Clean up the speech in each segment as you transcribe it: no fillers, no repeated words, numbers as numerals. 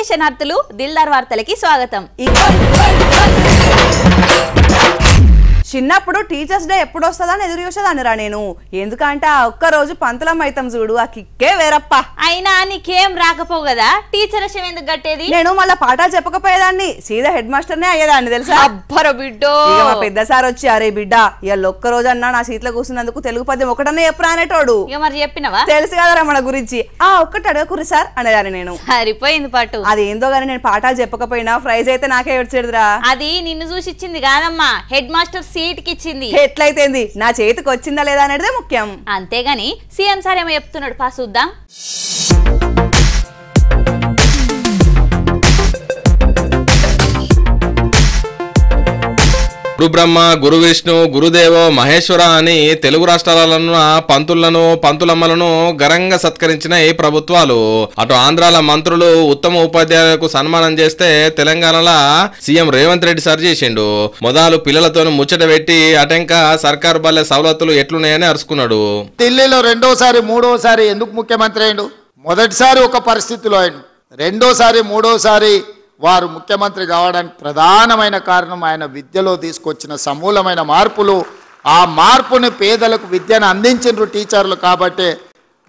అందరికీ శనార్థులు దిల్దార్ వార్తలకి స్వాగతం. చిన్నప్పుడు టీచర్స్ డే ఎప్పుడు వస్తుందని ఎదురు చూసేదాన్నిరా నేను. ఎందుకంటే ఆ ఒక్క రోజు పంతులం అయితం చూడు, ఆ కిక్కే వేరప్ప. అయినా నీకేం రాకపోవు కదా, టీచర్ విషయం ఎందుకు గట్టేది? నేను మళ్ళీ పాఠాలు చెప్పకపోయేదాన్ని, సీదా హెడ్ మాస్టర్నే అయ్యేదాన్ని తెలుసా. అబ్బర బిడ్డో, మా పెద్ద సార్ వచ్చి అరే బిడ్డ ఇవాళ ఒక్క రోజు అన్నా నా సీట్లో కూర్చున్నందుకు తెలుగు పద్యం ఒకటన్నా ఎప్పుడు అనేటోడు. ఇక మరి చెప్పినవా? తెలుసు కదరా మన గురించి. ఒక్కటి అడగకురి సార్ అనేదాన్ని నేను. సరిపోయింది పట్టు. అదేందో గానీ నేను పాఠాలు చెప్పకపోయినా ప్రైజ్ అయితే నాకే వచ్చేదిరా. అది నిన్ను చూసి ఇచ్చింది కాదమ్మా, హెడ్ మాస్టర్ సీట్ కి ఇచ్చింది. ఎట్లయితేంది నా చేతికి వచ్చిందా లేదా అనేది ముఖ్యం. అంతేగాని సీఎం సార్ ఏమో చెప్తున్నాడు, పా చూద్దాం. గురు బ్రహ్మ, గురు విష్ణు, గురుదేవో మహేశ్వర అని తెలుగు రాష్ట్రాలను పంతులను పంతులమ్మలను ఘనంగా సత్కరించిన ఈ ప్రభుత్వాలు. అటు ఆంధ్రాల మంత్రులు ఉత్తమ ఉపాధ్యాయులకు సన్మానం చేస్తే తెలంగాణలో సీఎం రేవంత్ రెడ్డి సరి చేసిండు. మొదలు పిల్లలతో ముచ్చట పెట్టి అటెంక సర్కారు బల్లె సవలతులు ఎట్లున్నాయని అరుచుకున్నాడు. ఢిల్లీలో రెండోసారి మూడోసారి ఎందుకు ముఖ్యమంత్రి అయ్యిండు? మొదటిసారి ఒక పరిస్థితిలో అయ్యిండు, రెండోసారి మూడోసారి వారు ముఖ్యమంత్రి కావడానికి ప్రధానమైన కారణం ఆయన విద్యలో తీసుకొచ్చిన సమూలమైన మార్పులు. ఆ మార్పుని పేదలకు విద్యను అందించిన టీచర్లు కాబట్టి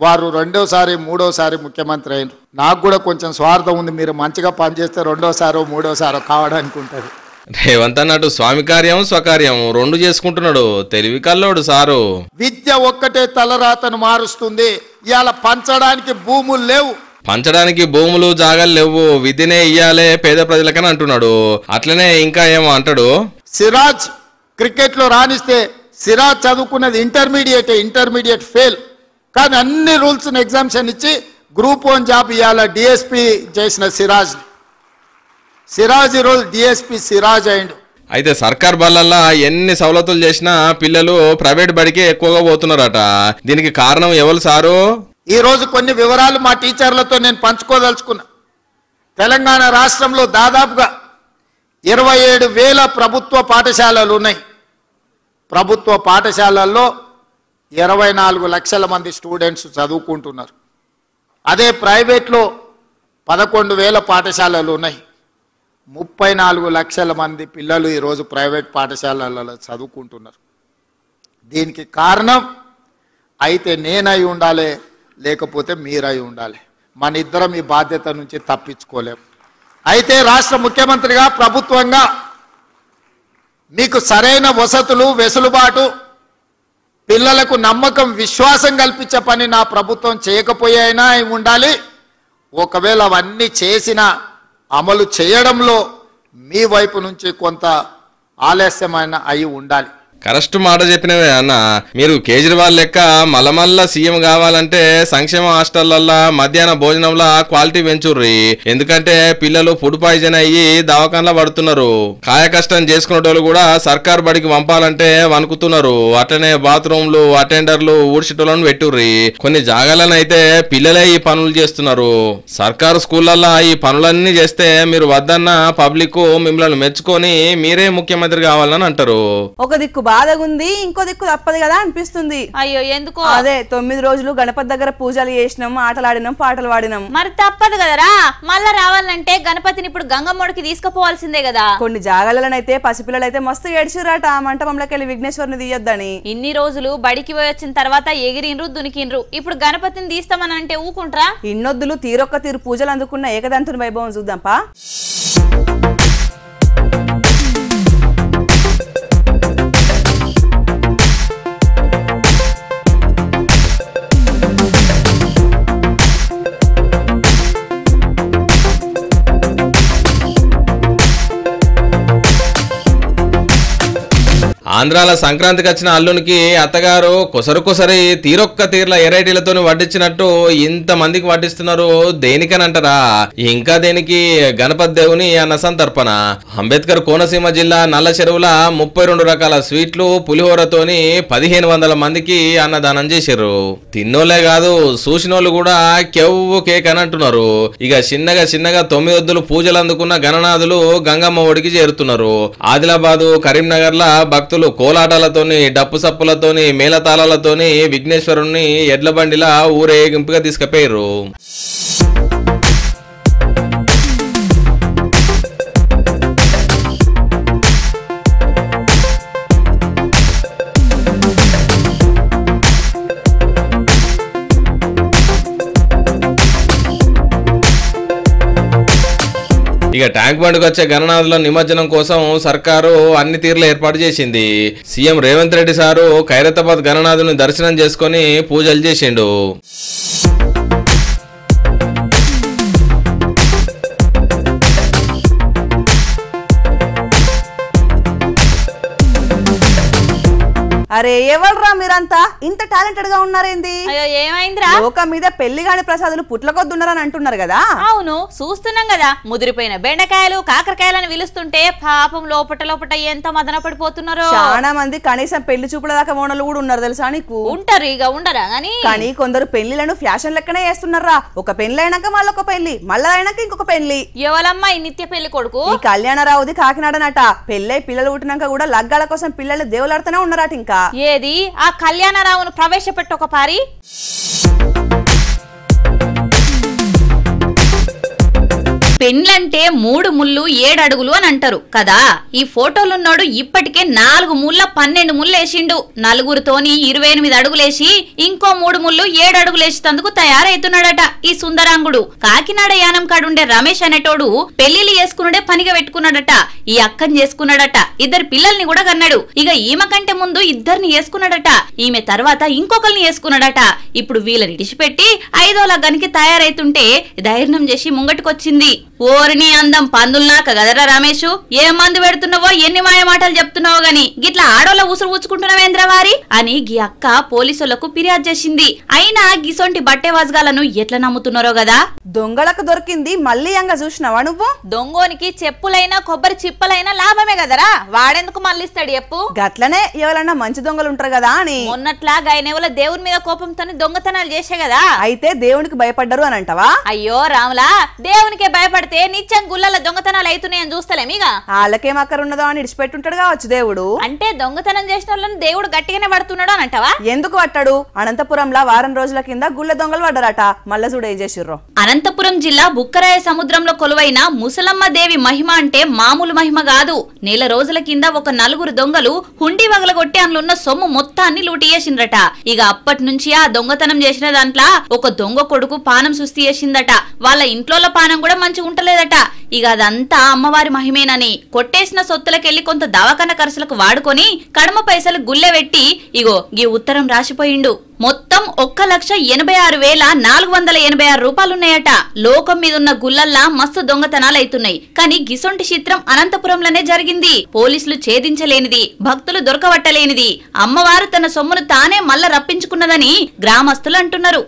వారు రెండోసారి మూడోసారి ముఖ్యమంత్రి అయినారు. నాకు కూడా కొంచెం స్వార్థం ఉంది, మీరు మంచిగా పనిచేస్తే రెండోసారో మూడోసారో కావడానికి ఉంటుంది. రేవంత్ అన్నట్టు స్వామి కార్యం స్వకార్యం రెండు చేసుకుంటున్నాడు, తెలివి కల్లోడు సారు. విద్య ఒక్కటే తలరాతను మారుస్తుంది. ఇవాళ పంచడానికి భూములు లేవు, పంచడానికి భూములు జాగాలు లేవు, విధినే ఇయ్యాలే పేద ప్రజలకని అంటున్నాడు. అట్లనే ఇంకా ఏమో అంటాడు. సిరాజ్ క్రికెట్ లో రాణిస్తే సిరాజ్ చదువుకున్నది ఇంటర్మీడియట్ ఫెయిల్, కానీ అన్ని రూల్స్ ఎగ్జామ్షన్ ఇచ్చి గ్రూప్ 1 జాబ్ ఇవ్వాల డిఎస్పీ చేసిన సిరాజ్ ఈరోజు డిఎస్పీ సిరాజ్ అయిండు. అయితే సర్కార్ బళ్ళల్లో ఎన్ని సవలతులు చేసినా పిల్లలు ప్రైవేట్ బడికి ఎక్కువగా పోతున్నారట. దీనికి కారణం ఎవరు సారు? ఈ రోజు కొన్ని వివరాలు మా టీచర్లతో నేను పంచుకోదలుచుకున్నా. తెలంగాణ రాష్ట్రంలో దాదాపుగా 27,000 ప్రభుత్వ పాఠశాలలు ఉన్నాయి. ప్రభుత్వ పాఠశాలల్లో 24 లక్షల మంది స్టూడెంట్స్ చదువుకుంటున్నారు. అదే ప్రైవేట్లో 11,000 పాఠశాలలు ఉన్నాయి. 34 లక్షల మంది పిల్లలు ఈరోజు ప్రైవేట్ పాఠశాలలలో చదువుకుంటున్నారు. దీనికి కారణం అయితే నేనై ఉండాలి, లేకపోతే మీరై ఉండాలి. మన ఇద్దరం ఈ బాధ్యత నుంచి తప్పించుకోలేము. అయితే రాష్ట్ర ముఖ్యమంత్రిగా ప్రభుత్వంగా మీకు సరైన వసతులు వెసులుబాటు, పిల్లలకు నమ్మకం విశ్వాసం కల్పించే పని నా ప్రభుత్వం చేయకపోయినా ఉండాలి. ఒకవేళ అవన్నీ చేసిన అమలు చేయడంలో మీ వైపు నుంచి కొంత ఆలస్యమైన అయి ఉండాలి. కరెక్ట్ మాట చెప్పినవే అన్న. మీరు కేజ్రీవాల్ లెక్క మళ్ళా సీఎం కావాలంటే సంక్షేమ హాస్టళ్లల్లో మధ్యాహ్న భోజనంలో క్వాలిటీ పెంచుర్రి. ఎందుకంటే పిల్లలు ఫుడ్ పాయిజన్ అయ్యి దవాఖానలో పడుతున్నారు. కాయ కష్టం చేసుకునేటోళ్ళు కూడా సర్కారు బడికి పంపాలంటే వణుకుతున్నారు. అట్లనే బాత్రూమ్లు అటెండర్లు ఊడ్చేటోళ్ళను పెట్టుర్రి. కొన్ని జాగాలను అయితే పిల్లలే ఈ పనులు చేస్తున్నారు. సర్కారు స్కూళ్ళల్లో ఈ పనులన్నీ చేస్తే మీరు వద్దన్న పబ్లిక్ మిమ్మల్ని మెచ్చుకొని మీరే ముఖ్యమంత్రి కావాలని అంటారు. ఒక దిక్కు బాధగుంది, ఇంకో దిక్కు తప్పదు కదా అనిపిస్తుంది. అయ్యో ఎందుకో? అదే 9 రోజులు గణపతి దగ్గర పూజలు చేసినాం, ఆటలాడినాం, పాటలు పాడినాం. మరి తప్పదు కదరా, మళ్ళా రావాలంటే గణపతిని ఇప్పుడు గంగమ్మడికి తీసుకుపోవాల్సిందే కదా. కొన్ని జాగాలనైతే పసిపిల్లలైతే మస్తు ఏడ్చిరాట మంటపంలోకి వెళ్ళి విఘ్నేశ్వరుని తీయొద్దని. ఇన్ని రోజులు బడికి పోయి వచ్చిన తర్వాత ఎగిరిండ్రు దునికిండ్రు, ఇప్పుడు గణపతిని తీస్తామని అంటే ఊకుంట్రా? ఇన్నొద్దులు తీరొక్క తీరు పూజలు అందుకున్న ఏకదంతుని వైభవం చూద్దాంపా. ఆంధ్రాల సంక్రాంతికి వచ్చిన అల్లునికి అత్తగారు కొసరి తీరొక్క తీర్ల ఎరైటీలతో వడ్డించినట్టు ఇంత మందికి వడ్డిస్తున్నారు. దేనికని అంటారా? ఇంకా దేనికి? గణపతి దేవుని అన్న సంతర్పణ. అంబేద్కర్ కోనసీమ జిల్లా నల్ల చెరువుల 32 రకాల స్వీట్లు పులిహోరతోని 1500 మందికి అన్నదానం చేశారు. తిన్నోళ్లే కాదు, చూసినోళ్ళు కూడా కెవ్వు కేక్ అని అంటున్నారు. ఇక చిన్నగా 9 వద్దులు పూజలు అందుకున్న గణనాథులు గంగమ్మ ఒడికి చేరుతున్నారు. ఆదిలాబాదు కరీంనగర్ లా భక్తులు కోలాటాలతోని డప్పు సప్పులతోని మేళతాళాలతోని విఘ్నేశ్వరుణ్ణి ఎడ్ల బండిలా ఊరేగింపుగా తీసుకుపోయారు. ఇక ట్యాంక్ బండ్కు వచ్చే గణనాథుల నిమజ్జనం కోసం సర్కారు అన్ని తీర్ల ఏర్పాటు చేసింది. సీఎం రేవంత్ రెడ్డి సారు ఖైరతాబాద్ గణనాథుని దర్శనం చేసుకుని పూజలు చేసిండు. అరే ఎవరురా మీరంతా ఇంత టాలెంటెడ్ గా ఉన్నారేంది? అయ్యో ఏమైందిరా? లోకం మీద పెళ్లి గాని ప్రసాదులు పుట్లకొద్దున్నారని అంటున్నారు కదా. అవును చూస్తున్నాం కదా, ముదిరిపోయిన బెండకాయలు కాకరకాయలని విలుస్తుంటే పాపం లోపట ఎంత మదన పడిపోతున్నారో. చాలా మంది కనీసం పెళ్లి చూపుల దాకా ఓనలు కూడా ఉన్నారు తెలుసా నీకు? ఉంటారు ఇక ఉండరా కానీ కొందరు పెళ్లిలను ఫ్యాషన్ లెక్కనే చేస్తున్నారా. ఒక పెళ్లి అయినాక మళ్ళొక పెళ్లి, మళ్ళీ అయినాక ఇంకొక పెళ్లి. ఎవలమ్మా ఈ నిత్య పెళ్లి కొడుకు? ఈ కళ్యాణరావుది కాకినాడనట. పెళ్ళై పిల్లలు పుట్టినాక కూడా లగ్గాల కోసం పిల్లలు దేవులాడుతూనే ఉన్నారట. ఇంకా ఏది ఆ కళ్యాణరావును ప్రవేశపెట్టి ఒక పారి. పెండ్లంటే 3 ముళ్ళు 7 అడుగులు అని అంటారు కదా. ఈ ఫోటోలున్నాడు ఇప్పటికే 4 ముళ్ళ 12 ముళ్ళు వేసిండు. నలుగురితోని 28 అడుగులేసి ఇంకో 3 ముళ్ళు 7 అడుగులేసేందుకు తయారైతున్నాడట ఈ సుందరాంగుడు. కాకినాడ యానం కాడుండే రమేష్ అనేటోడు పెళ్లిళ్ళు చేసుకున్నాడే పనిగా పెట్టుకున్నాడట. ఈ అక్కని చేసుకున్నాడట. 2 పిల్లల్ని కూడా కన్నాడు. ఇక ఈమె కంటే ముందు 2ని చేసుకున్నాడట. ఈమె తర్వాత ఇంకొకరిని చేసుకున్నాడట. ఇప్పుడు వీళ్ళని ఇడిచిపెట్టి 5వ లగ్గానికి తయారైతుంటే ధైర్యం చేసి ముంగటికొచ్చింది. ఓరిని అందం పందుల్నాక కదరా రమేష్, ఏ మందు పెడుతున్నావో ఎన్ని మాయ మాటలు చెప్తున్నావో గాని గిట్లా ఆడోళ్ళ ఉసురు ఉచ్చుకుంటున్నావేంద్రవారి అని గీ అక్క పోలీసులకు ఫిర్యాదు చేసింది. అయినా గిసొంటి బట్టే వజగాలను ఎట్లా నమ్ముతున్నారో కదా. దొంగలకు దొరికింది మళ్ళీ అంగ చూసినావా నువ్వు? దొంగోనికి చెప్పులైనా కొబ్బరి చిప్పలైనా లాభమే కదరా, వాడెందుకు మళ్ళిస్తాడు చెప్పు? గట్లనే ఎవరన్నా మంచి దొంగలు ఉంటారు కదా అని. మొన్నట్లా గాయనేవల దేవుని మీద కోపంతో దొంగతనాలు చేసే కదా. అయితే దేవునికి భయపడ్డారు అని అంటావా? అయ్యో రాములా, దేవునికే భయపడితే నిత్యం గుళ్ళల దొంగతనాలు అవుతున్నాయని చూస్తలేమిగా. వాళ్ళకేం అక్కర ఉన్నదో అని ఇడిచిపెట్టుంటాడు కావచ్చు దేవుడు. అంటే దొంగతనం చేసిన వాళ్ళని దేవుడు గట్టిగానే పడుతున్నాడు అని అంటావా? ఎందుకు పట్టాడు? అనంతపురంలో వారం రోజుల కింద గుళ్ళ దొంగలు పడ్డారట. మళ్ళా చూడ ఏం చేసిర్రు. అనంతపురం జిల్లా బుక్కరాయ సముద్రంలో కొలువైన ముసలమ్మ దేవి మహిమ అంటే మామూలు మహిమ కాదు. నెల రోజుల కింద ఒక 4 దొంగలు హుండీ వగలగొట్టి అందులో సొమ్ము మొత్తాన్ని లూటి చేసిండ్రట. ఇక అప్పటి నుంచి ఆ దొంగతనం చేసిన దాంట్లో ఒక దొంగ కొడుకు పానం సుస్తి చేసిందట. వాళ్ళ ఇంట్లో పానం కూడా మంచిగా ఉంటలేదట. ఇక అదంతా అమ్మవారి మహిమేనని కొట్టేసిన సొత్తులకెళ్లి కొంత దవాఖాన ఖర్చులకు వాడుకొని కడమ పైసలు గుల్లె పెట్టి ఇగో గీ ఉత్తరం రాసిపోయిండు. మొత్తం 1,86,486 రూపాయలున్నాయట. లోకం మీదున్న గుల్లల్లా మస్తు దొంగతనాలైతున్నాయి. కానీ గిసొంటి చిత్రం అనంతపురంలోనే జరిగింది. పోలీసులు ఛేదించలేనిది, భక్తులు దొరకబట్టలేనిది, అమ్మవారు తన సొమ్మును తానే మళ్ళా రప్పించుకున్నదని గ్రామస్తులు అంటున్నారు.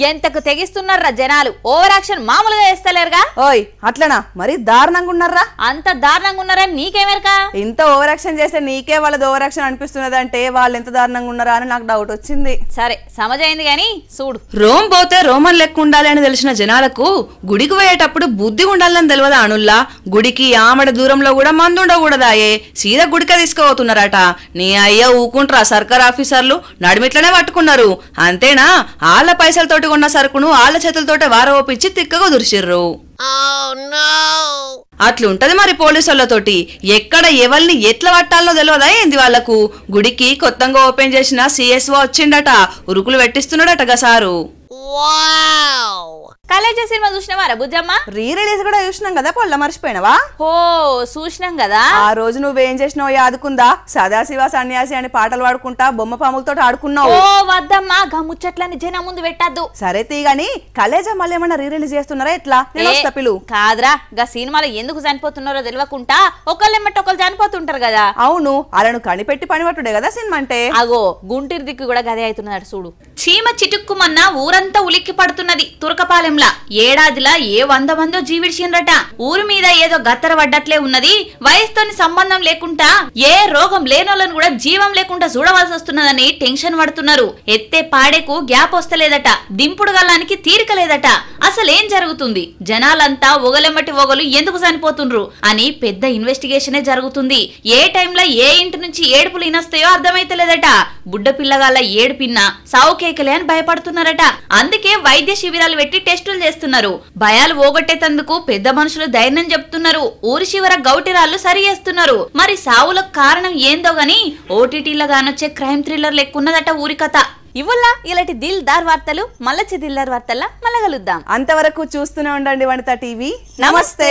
ఎంతకు తెగిస్తున్నారా జనాలు, ఓవర్ యాక్షన్ మామూలుగా చేస్తలేరుగా. ఓయ్ అట్లనా? మరి దారుణంగా ఉన్నారా? అంత దారుణంగా ఉన్నారని నీకేమెరక? ఇంత ఓవర్ యాక్షన్ చేస్తే నీకే వాళ్ళది ఓవర్ యాక్షన్ అనిపిస్తున్నది అంటే వాళ్ళు ఎంత దారుణంగా ఉన్నారా అని నాకు డౌట్ వచ్చింది. సరే సమజైంది గాని చూడు. రోమ్ పోతే రోమన్ లెక్క ఉండాలి అని తెలిసిన జనాలకు గుడికి పోయేటప్పుడు బుద్ధి ఉండాలని తెలియదా అనుల్లా? గుడికి ఆమడ దూరంలో కూడా మందు ఉండకూడదాయే, సీదా గుడికే తీసుకుపోతున్నారట. నీ అయ్య ఊకుంట్రా సర్కార్ ఆఫీసర్లు నడిమిట్లనే పట్టుకున్నారు. అంతేనా? ఆళ్ల పైసలతో కొన్న సరుకును ఆళ్ల చేతులతోటే వారవపించి తిక్కగా దురిసిర్రు. అట్లుంటది మరి పోలీసులతోటి. ఎక్కడ ఎవరిని ఎట్లా పట్టాలో తెలియదా ఏంది వాళ్లకు? గుడికి కొత్తగా ఓపెన్ చేసిన సిఎస్ఓ వచ్చిండట, ఉరుకులు పెట్టిస్తున్నాడట గసారు. కలేజ సినిమా చూసినవారా బుజ్జమ్మ? రీ రిలీజ్ కూడా చూసినాం కదా, పొల్ల మర్చిపోయినవా? ఓ చూసినాం కదా. ఆ రోజు నువ్వేం చేసినావు యాదుకుందా? సదాశివ సన్యాసి అని పాటలు పాడుకుంటా బొమ్మ పాములతో ఆడుకున్నావు. ఓ వద్దమ్మా, గా ముచ్చట్లని జనం ముందు పెట్టద్దు. సరే తీగాని కలేజా మళ్ళీ ఏమన్నా రీ రిలీజ్ చేస్తున్నారా ఎట్లా? పిలు కాదురా, గా సినిమాలో ఎందుకు చనిపోతున్నారో తెలియకుండా ఒకళ్ళెమ్మటి ఒకళ్ళు చనిపోతుంటారు కదా. అవును, అలాను కనిపెట్టి పనిపట్టుడే కదా సినిమా అంటే. అగో గుంటూరు దిక్కు కూడా గదే అవుతున్నాడు చూడు. చీమ చిటుక్కుమన్న ఊరంతా ఉలిక్కి పడుతున్నది తురకపాలెంలా. ఏడాదిలా ఏ 100 మందో జీవిడిచిండ్రట. ఊరి మీద ఏదో గత్తర పడ్డట్లే ఉన్నది. వయసుతోని సంబంధం లేకుండా ఏ రోగం లేనోళ్ళను కూడా జీవం లేకుండా చూడవలసి వస్తున్నదని టెన్షన్ పడుతున్నారు. ఎత్తే పాడేకు గ్యాప్ వస్తలేదట, దింపుడు గల్లానికి తీరిక లేదట. అసలేం జరుగుతుంది, జనాలంతా ఒగలెమ్మటి ఒగలు ఎందుకు చనిపోతుండ్రు అని పెద్ద ఇన్వెస్టిగేషనే జరుగుతుంది. ఏ టైంలో ఏ ఇంటి నుంచి ఏడుపులు ఇనస్తాయో అర్థమైతలేదట. బుడ్డ పిల్లగాళ్ళ ఏడుపిన్న సావుకేకలే అని భయపడుతున్నారట. అందుకే వైద్య శిబిరాలు పెట్టి టెస్టులు చేస్తున్నారు. భయాలు ఓగొట్టేందుకు పెద్ద మనుషులు ధైర్యం చెప్తున్నారు. ఊరి శివర గౌటిరాళ్లు సరి చేస్తున్నారు. మరి సావులకు కారణం ఏందో గాని ఓటీటీలో గానొచ్చే క్రైమ్ థ్రిల్లర్ లెక్కున్నదట ఊరి కథ. ఇవ్వల్లా ఇలాంటి దిల్ దార్ వార్తలు మళ్ళొచ్చి దిల్ దార్ వార్తల్లా మళ్ళా కలుద్దాం. అంతవరకు చూస్తూనే ఉండండి వనిత టీవీ. నమస్తే.